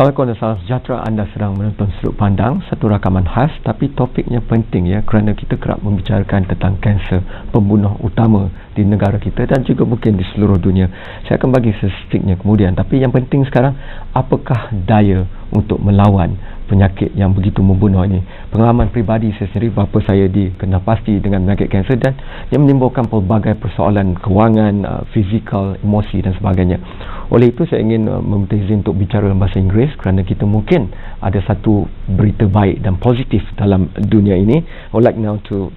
Assalamualaikum dan salam sejahtera. Anda sedang menonton Sudut Pandang, satu rakaman khas tapi topiknya penting ya, kerana kita kerap membicarakan tentang kanser, pembunuh utama di negara kita dan juga mungkin di seluruh dunia. Saya akan bagi statistiknya kemudian, tapi yang penting sekarang, apakah daya untuk melawan penyakit yang begitu membunuh ini? Pengalaman peribadi saya sendiri, bapa saya dikenal pasti dengan penyakit kanser dan yang menimbulkan pelbagai persoalan kewangan, fizikal, emosi dan sebagainya. Oleh itu saya ingin meminta izin untuk bicara dalam bahasa Inggeris kerana kita mungkin ada satu berita baik dan positif dalam dunia ini. I would like now to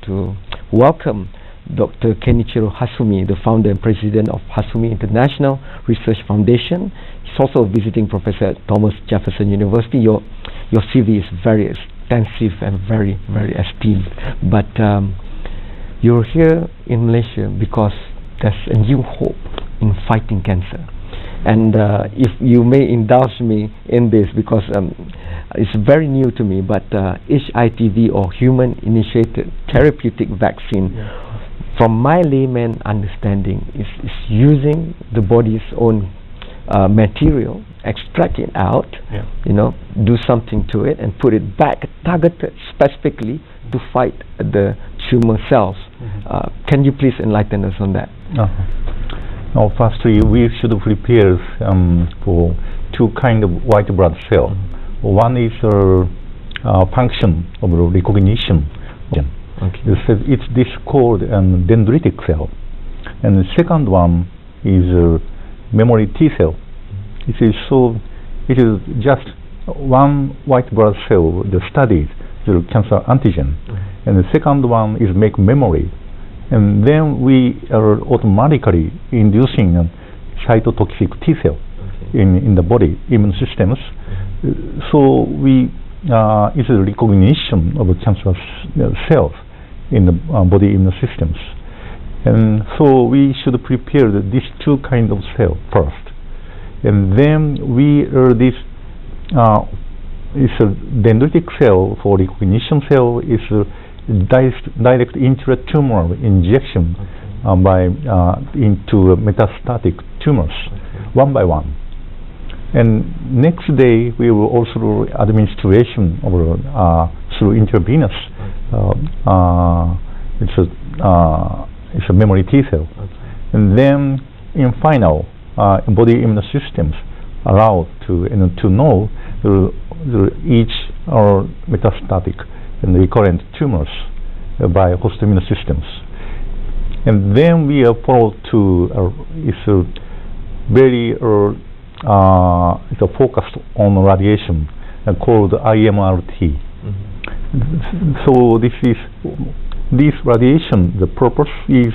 welcome Dr. Kenichiro Hasumi, the founder and president of Hasumi International Research Foundation. He's also a visiting professor at Thomas Jefferson University. Your CV is very extensive and very esteemed. But you're here in Malaysia because there's a new hope in fighting cancer. And if you may indulge me in this, because it's very new to me, but HITV or Human Initiated Therapeutic Vaccine, from my layman understanding, is using the body's own material, extract it out, you know, do something to it and put it back, targeted specifically to fight the tumor cells. Can you please enlighten us on that? Now, firstly, we should prepare for two kind of white blood cell. One is function of recognition. It's this called dendritic cell, and the second one is memory T cell. It is just one white blood cell that studies the cancer antigen, and the second one is make memory. And then we are automatically inducing cytotoxic T cell in the body immune systems. So we it's a recognition of cancer cells in the body immune systems. And so we should prepare these two kind of cell first. And then we this is a dendritic cell for recognition cell is direct intratumoral injection into metastatic tumors, one by one. And next day we will also do administration of through intravenous. It's a memory T cell. And then in final, body immune systems allowed to know each are metastatic and recurrent tumors by host immune systems. And then we are followed to it's a very it's a focus on radiation called IMRT. So this radiation, the purpose is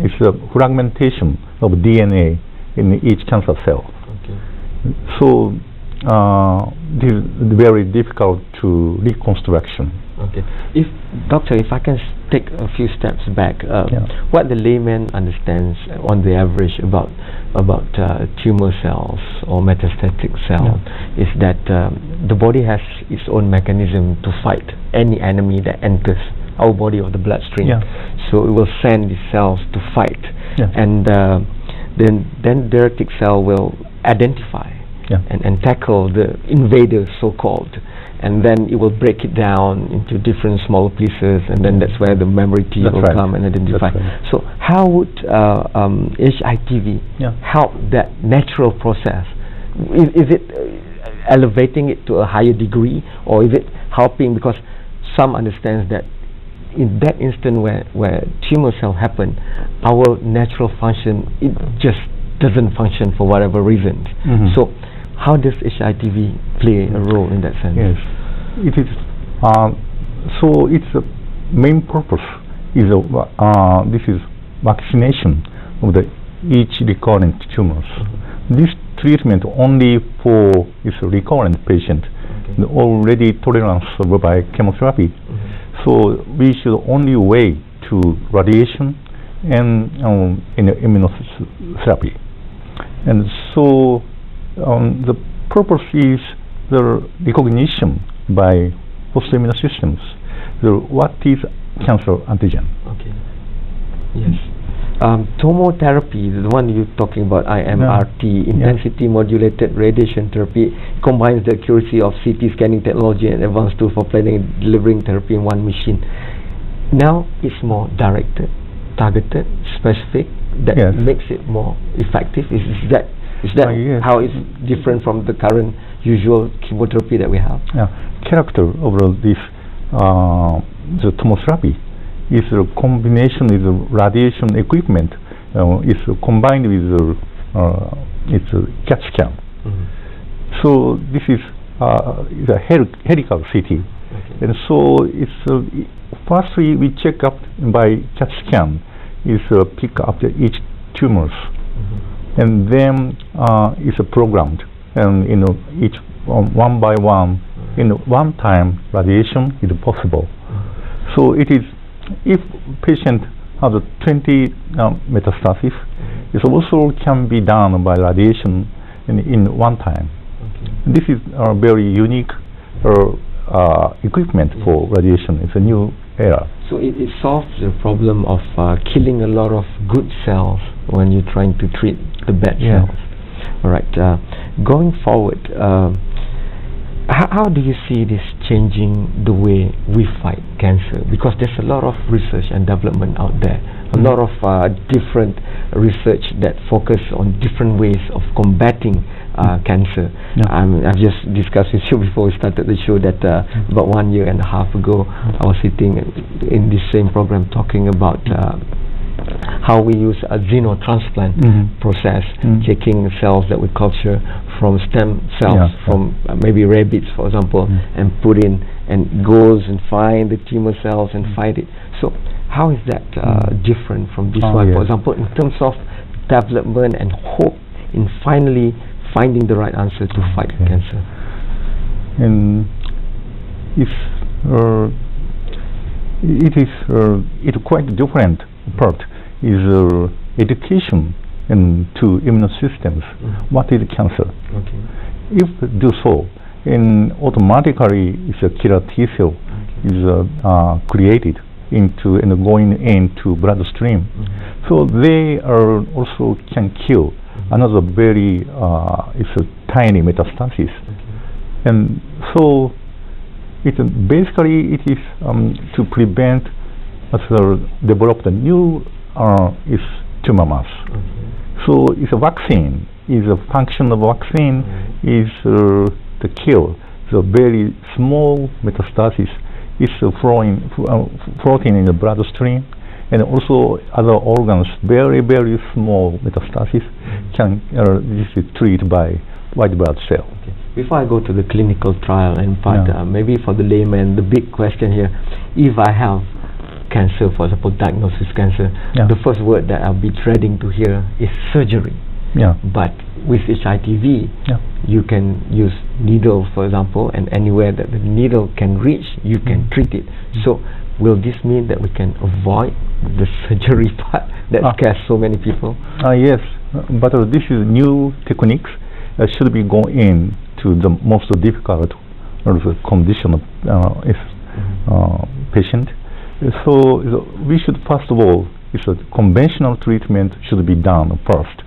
it's a fragmentation of DNA in each cancer cell. So this is very difficult to reconstruction. Doctor, if I can take a few steps back, what the layman understands on the average about tumor cells or metastatic cells is that the body has its own mechanism to fight any enemy that enters our body or the bloodstream. So it will send the cells to fight, and then dendritic cell will identify and tackle the invaders, so-called, and then it will break it down into different smaller pieces, and then that's where the memory T will come and identify. So how would HITV help that natural process? Is it elevating it to a higher degree, or is it helping? Because some understands that in that instant where tumor cell happen, our natural function, it just doesn't function for whatever reasons. So how does HITV play a role in that sense? Yes, it is. So its main purpose is this is vaccination of each recurrent tumors. This treatment only for is a recurrent patient, already tolerance by chemotherapy. So we should only wait to radiation and in immunotherapy. And so the purpose is the recognition by host immune systems what is cancer antigen. Yes. Tomotherapy, the one you're talking about, IMRT, intensity modulated radiation therapy, combines the accuracy of CT scanning technology and advanced tools for planning and delivering therapy in one machine. Now it's more directed, targeted, specific. That makes it more effective. Is that how it's different from the current usual chemotherapy that we have? Character of this the tomotherapy is a combination with the radiation equipment. It's combined with it's a CAT scan. So this is a helical CT, and so it's first we check up by CAT scan. Is pick up each tumors, and then it's programmed, and each one by one in one time radiation is possible. So it is if patient has 20 metastases, it also can be done by radiation in one time. This is a very unique equipment for radiation. It's a new era. So it solves the problem of killing a lot of good cells when you're trying to treat the bad cells. All right. Going forward, how do you see this changing the way we fight cancer? Because there's a lot of research and development out there, a lot of different research that focus on different ways of combating cancer. I've just discussed with you before we started the show that about 1.5 years ago, I was sitting in this same program talking about how we use a xenotransplant process, taking cells that we culture from stem cells from maybe rabbits, for example, and put in, and goes and find the tumor cells and fight it. So how is that different from this one, for example, in terms of development and hope in finally finding the right answer to fight cancer? And if it's quite different part is education to immune systems. What is cancer? If do so, and automatically it's a killer T cell is created into and going into bloodstream. So they are also can kill another very it's a tiny metastasis, and so it basically it is to prevent develop the new is tumor mass. So it's a vaccine. Is a function of vaccine is to kill the very small metastasis. Is floating in the bloodstream, and also other organs, very very small metastasis can this is treated by white blood cell. Before I go to the clinical trial and part, maybe for the layman, the big question here: if I have cancer, for example, diagnosis cancer, the first word that I'll be dreading to hear is surgery. But with HITV, you can use needle, for example, and anywhere that the needle can reach, you can treat it. So will this mean that we can avoid the surgery part that scares so many people? Yes, but this is new techniques should be going in to the most difficult condition of patient. So we should first of all, it's a conventional treatment should be done first,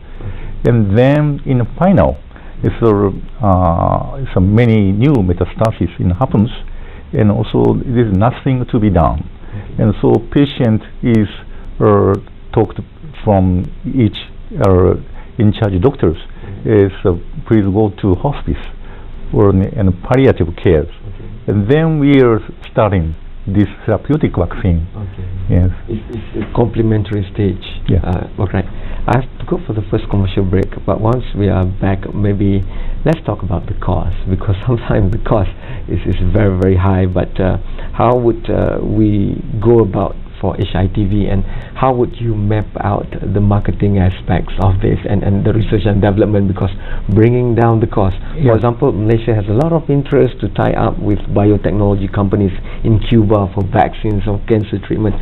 and then in the final, it's many new metastases happens, and also there is nothing to be done, and so patient is talked from each in charge doctors is please go to hospice or and palliative care, and then we are starting this therapeutic vaccine. Yes, it's a complementary stage. Okay, I have to go for the first commercial break, but once we are back, maybe let's talk about the cost, because sometimes the cost is very very high. But how would we go about for HITV, and how would you map out the marketing aspects of this and the research and development, because bringing down the cost, for example, Malaysia has a lot of interest to tie up with biotechnology companies in Cuba for vaccines or cancer treatment,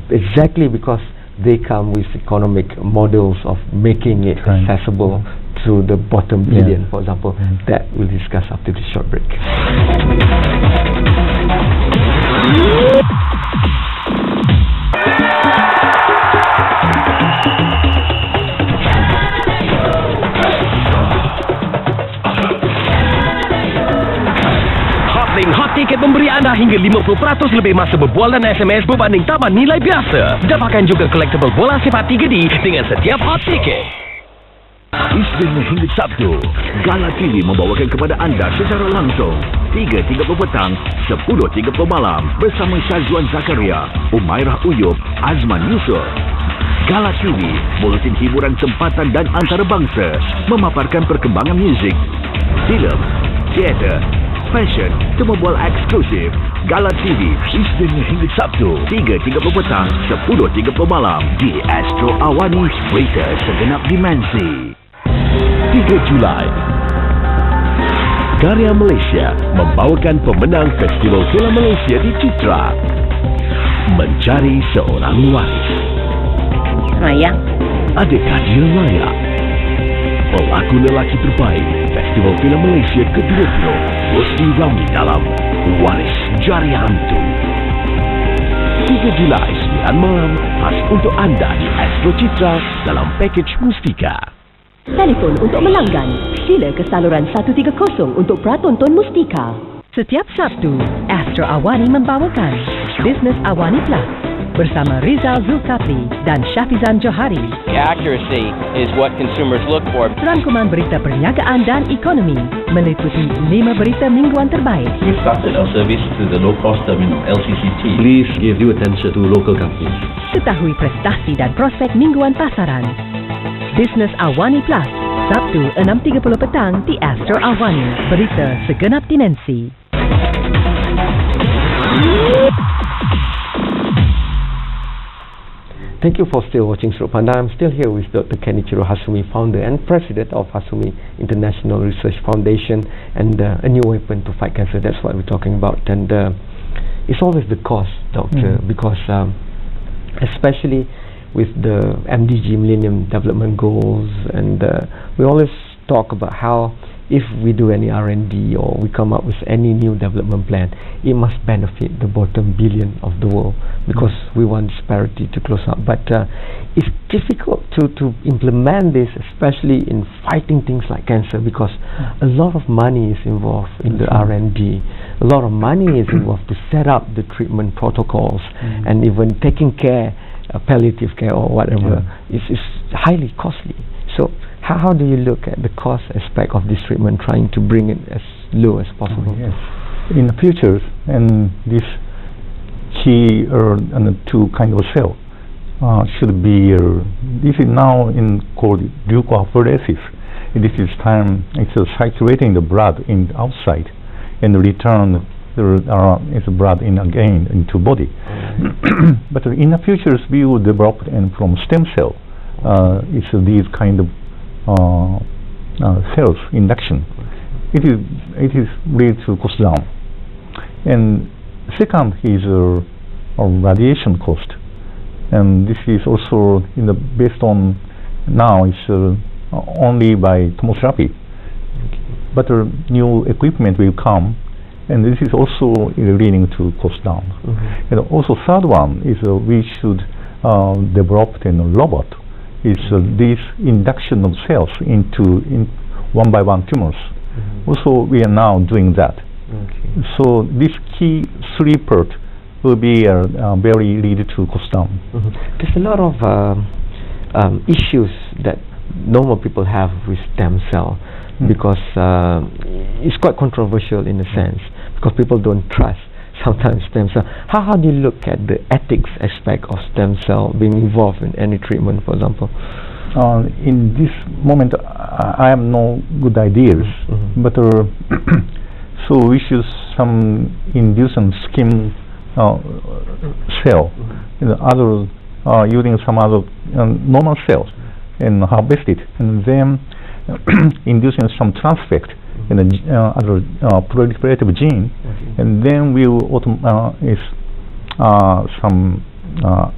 exactly because they come with economic models of making it accessible to the bottom billion, for example. That we'll discuss after this short break. Sizzling Hot Ticket memberi anda hingga 50% lebih masa berbual dan SMS berbanding taman nilai biasa. Dapatkan juga collectible bola sepak 3D dengan setiap Hot Ticket. Isnin hingga Sabtu, Gala TV membawakan kepada anda secara langsung 3.30 petang, 10.30 malam bersama Syazwan Zakaria, Umairah Uyub, Azman Yusuf. Gala TV, buletin hiburan tempatan dan antarabangsa, memaparkan perkembangan muzik, filem, teater, fashion, temu bual eksklusif. Gala TV, Isnin hingga Sabtu, 3.30 petang, 10.30 malam di Astro Awani, berita segenap dimensi. 3 Julai, Karya Malaysia membawakan pemenang Festival Filem Malaysia di Citra, Mencari Seorang Waris. Sayang, Adakah dia layak? Pelakon lelaki terbaik Festival Filem Malaysia ke-20 Rusdi Ramli dalam Waris Jari Hantu. 3 Julai 9 malam, khas untuk anda di Astro Citra dalam pakej Mustika. telefon untuk melanggan. Sila ke saluran 130 untuk pratonton Mustika. Setiap Sabtu, Astro Awani membawakan Business Awani Plus bersama Rizal Zulkafli dan Syafizan Johari. The accuracy is what consumers look for. Rangkuman berita perniagaan dan ekonomi meliputi 5 berita mingguan terbaik. We started our service to the low-cost terminal, LCCT. Please give due attention to local companies. Ketahui prestasi dan prospek mingguan pasaran. Business Awani Plus, Sabtu 6.30 petang di Astro Awani. Berita segenap dimensi. Thank you for still watching Sudut Pandang. I'm still here with Dr. Kenichiro Hasumi, founder and president of Hasumi International Research Foundation, and a new weapon to fight cancer. That's what we're talking about. And it's always the cost, doctor, because especially with the MDG, Millennium Development Goals, and we always talk about how if we do any R&D or we come up with any new development plan, it must benefit the bottom billion of the world, because we want disparity to close up. But it's difficult to implement this, especially in fighting things like cancer, because a lot of money is involved in the R&D. A lot of money is involved to set up the treatment protocols, and even taking care, palliative care or whatever, is highly costly. So how do you look at the cost aspect of this treatment, trying to bring it as low as possible? Yes. In the future, and this key and two kind of cell should be this is now called leukoapheresis. This is time it's saturating the blood in the outside and return is blood in again into body. But in the future we will develop and from stem cell it's these kind of cells induction. It is lead to cost down. And second is radiation cost, and this is also based on now it's only by chemotherapy, but new equipment will come, and this is also leading to cost down. And also third one is we should develop a robot. It's this induction of cells into one by one tumors. Also we are now doing that. So this key 3 part will be very lead to cost down. There's a lot of issues that normal people have with stem cell, because it's quite controversial in a sense, because people don't trust sometimes stem cell. How do you look at the ethics aspect of stem cell being involved in any treatment, for example? In this moment I have no good ideas, but so we should induce some skin cell, other using some other normal cells and harvest it, and then inducing some transfect in other proliferative gene, and then we will some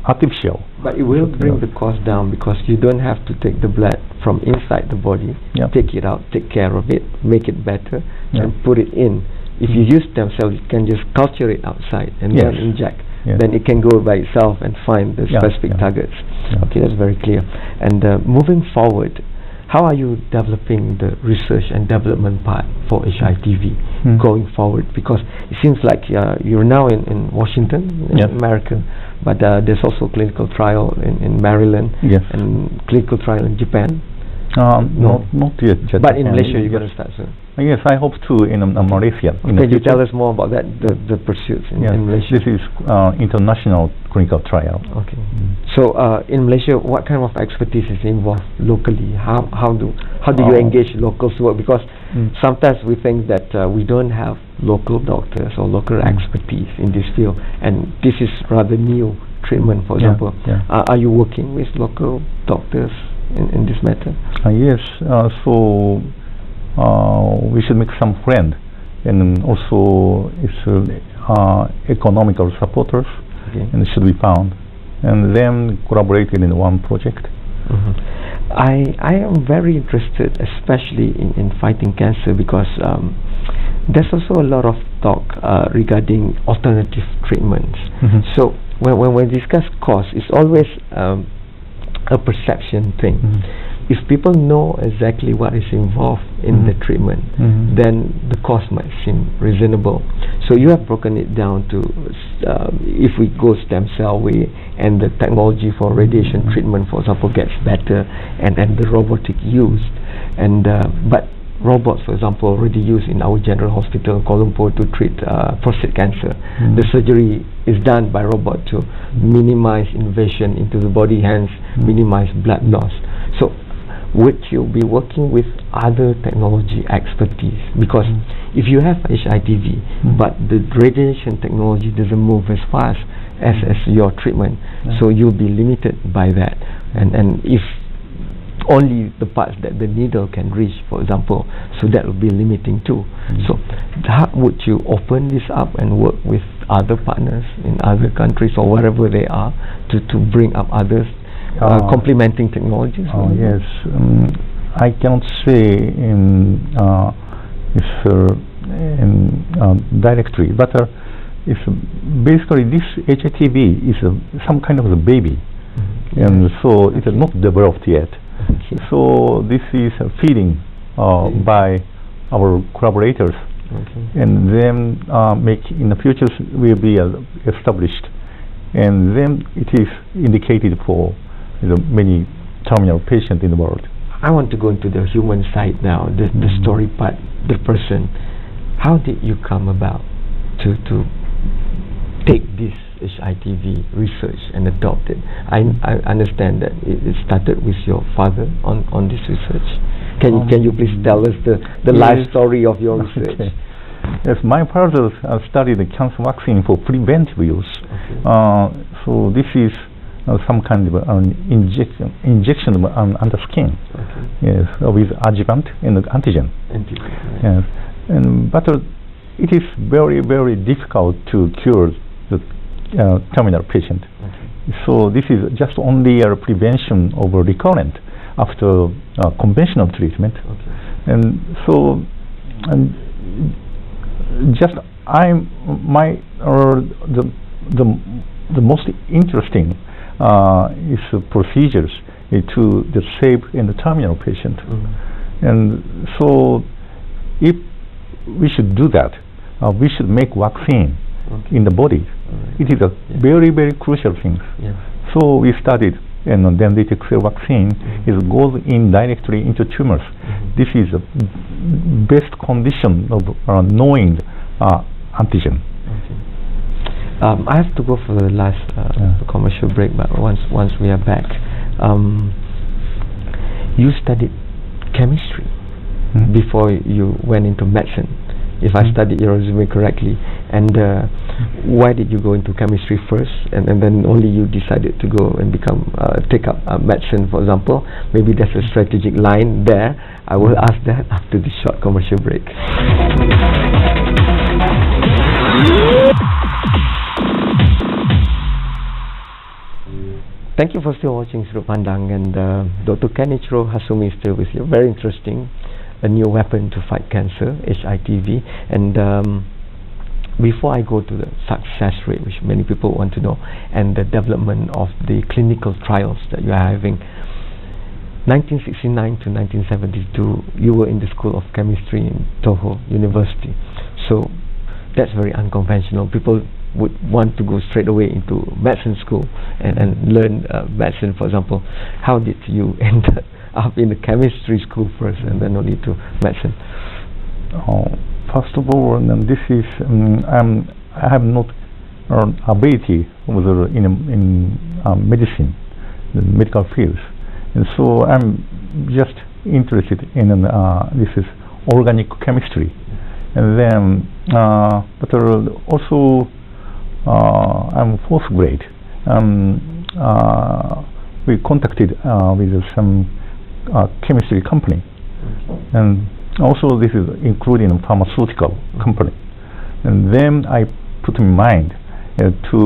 artificial. But it will bring the cost down, because you don't have to take the blood from inside the body, take it out, take care of it, make it better, and put it in. If you use stem cells, you can just culture it outside and then inject. Then it can go by itself and find the specific targets. Okay, that's very clear. And moving forward, how are you developing the research and development part for HITV going forward? Because it seems like you're now in Washington, in America, but there's also clinical trial in Maryland and clinical trial in Japan. Not yet. But in Malaysia, you're going to start soon. Yes, I hope to in Malaysia. Can you tell us more about that, the pursuits in Malaysia? This is international clinical trial. Okay. So in Malaysia, what kind of expertise is involved locally? How do you engage locals to work? Because sometimes we think that we don't have local doctors or local expertise in this field, and this is rather new treatment, for example. Are you working with local doctors in this matter? Yes. So we should make some friends, and also it's economical supporters, and should be found, and then collaborated in one project. I am very interested, especially in fighting cancer, because there's also a lot of talk regarding alternative treatments. So when we discuss cost, it's always a perception thing. If people know exactly what is involved in the treatment, then the cost might seem reasonable. So you have broken it down to if we go stem cell way, and the technology for radiation treatment, for example, gets better, and the robotic used, and but robots, for example, already used in our general hospital in Kuala Lumpur to treat prostate cancer. The surgery is done by robot to minimize invasion into the body, hence minimize blood loss. So would you be working with other technology expertise? Because if you have HITV, but the radiation technology doesn't move as fast as your treatment, so you'll be limited by that. And if only the parts that the needle can reach, for example, so that will be limiting too. So how would you open this up and work with other partners in other countries or wherever they are to bring up others complementing technologies? Yes, I cannot say directly, but it's basically this HITV is some kind of a baby, and so it is not developed yet. So this is a feeding by our collaborators, and then make in the future will be established, and then it is indicated for many terminal patients in the world. I want to go into the human side now, the story part, the person. How did you come about to take this HITV research and adopt it? I understand that it started with your father on this research. Can you please tell us the life story of your research? Yes, my father studied the cancer vaccine for preventive use. So this is some kind of injection under skin, yes, with adjuvant and antigen. Yes, but it is very, very difficult to cure the terminal patient. So this is just only a prevention of a recurrent after conventional treatment. And so, just the most interesting is procedures to the save in the terminal patient. And so if we should do that, we should make vaccine in the body. It is a very, very crucial thing. So we studied, and dendritic cell vaccine goes in directly into tumors. This is the best condition of knowing antigen. I have to go for the last commercial break, but once we are back, you studied chemistry before you went into medicine, if I studied your resume correctly. And why did you go into chemistry first, and then only you decided to go and take up medicine, for example? Maybe there's a strategic line there. I will ask that after this short commercial break. Thank you for still watching Sudut Pandang, and Dr. Kenichiro Hasumi is still with you. Very interesting, a new weapon to fight cancer, HITV. And before I go to the success rate, which many people want to know, and the development of the clinical trials that you are having, 1969 to 1972, you were in the School of Chemistry in Toho University. So that's very unconventional. People would want to go straight away into medicine school and learn medicine, for example. How did you end up in the chemistry school first and then only to medicine? First of all, this is I have not ability in medicine, the medical fields, and so I'm just interested in this is organic chemistry, and then but also I'm fourth grade. We contacted with some chemistry company, and also this is including a pharmaceutical company, and then I put in mind to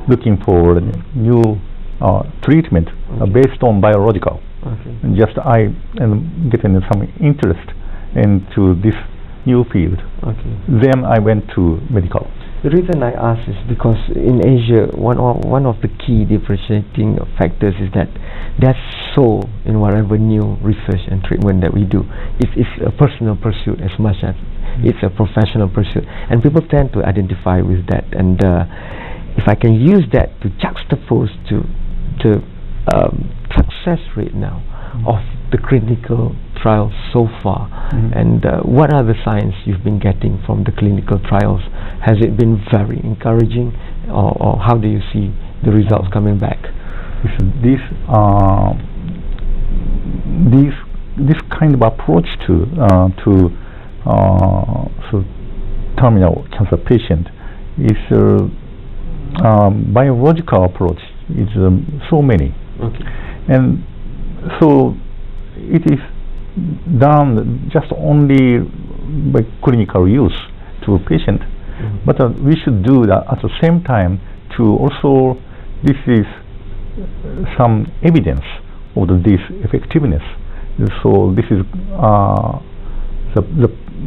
looking for new treatment based on biological. And just I am getting some interest into this new field. Then I went to medical. The reason I ask is because in Asia, one of the key differentiating factors is that there's soul in whatever new research and treatment that we do. It's a personal pursuit as much as it's a professional pursuit, and people tend to identify with that. And if I can use that to juxtapose to success rate now of the clinical trials so far, and what are the signs you've been getting from the clinical trials? Has it been very encouraging, or how do you see the results coming back? This kind of approach to terminal cancer patient is biological approach is so many, and so it is done just only by clinical use to a patient, but we should do that at the same time to also this is some evidence of this effectiveness. So this is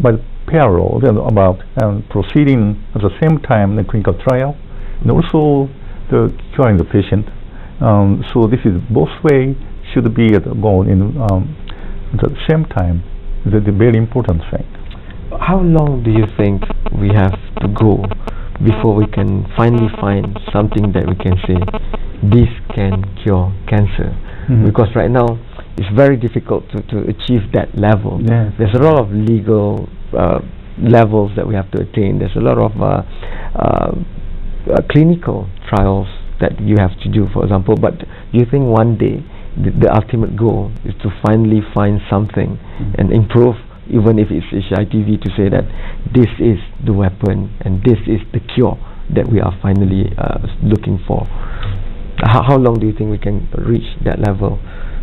by the parallel about proceeding at the same time the clinical trial and also the curing the patient. So this is both way should be going in at the same time. The very important thing. How long do you think we have to go before we can finally find something that we can say this can cure cancer? Because right now it's very difficult to achieve that level. There's a lot of legal levels that we have to attain. There's a lot of clinical trials that you have to do, for example. But do you think one day the ultimate goal is to finally find something and improve, even if it's HITV, to say that this is the weapon and this is the cure that we are finally looking for? How long do you think we can reach that level?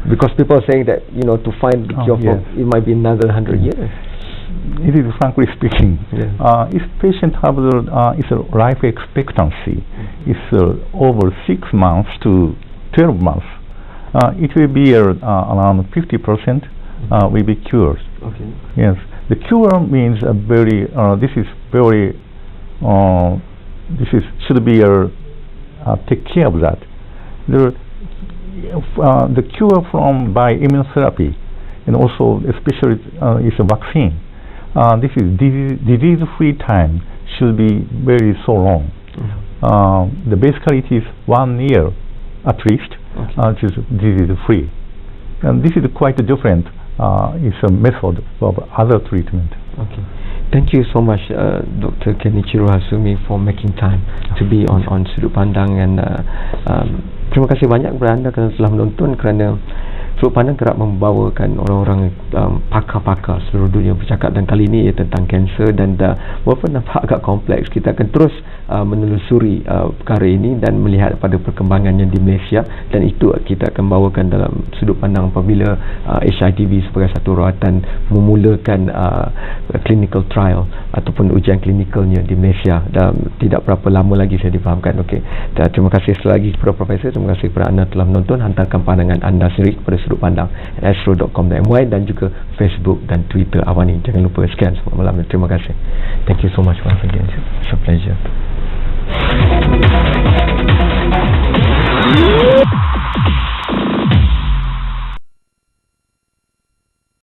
Because people are saying that, you know, to find the cure for it might be another 100 years. It is frankly speaking. If patient have its life expectancy is over 6 months to 12 months, it will be around 50% will be cured. Yes, the cure means a very this is very should be take care of that. The cure from by immunotherapy and also especially is a vaccine. This is disease-free time should be very so long. The basically it is 1 year at least, which is disease-free, and this is quite different. It's a method of other treatment. Thank you so much, Dr. Kenichiro Hasumi, for making time to be on Sudut Pandang, and terima kasih banyak kepada anda kerana telah menonton, kerana Sudut Pandang kerap membawakan orang-orang pakar-pakar seluruh dunia bercakap, dan kali ini ia tentang kanser, dan walaupun nampak agak kompleks, kita akan terus menelusuri perkara ini dan melihat pada perkembangannya di Malaysia, dan itu kita akan bawakan dalam Sudut Pandang apabila HITV sebagai satu rawatan memulakan clinical trial ataupun ujian klinikalnya di Malaysia, dan tidak berapa lama lagi saya difahamkan. Terima kasih sekali lagi kepada Profesor, terima kasih kepada anda telah menonton. Hantarkan pandangan anda sendiri kepada Sudut Pandang astro.com.my dan juga Facebook dan Twitter Awani. Jangan lupa scan semua malam. Terima kasih. Thank you so much once again. It's a pleasure.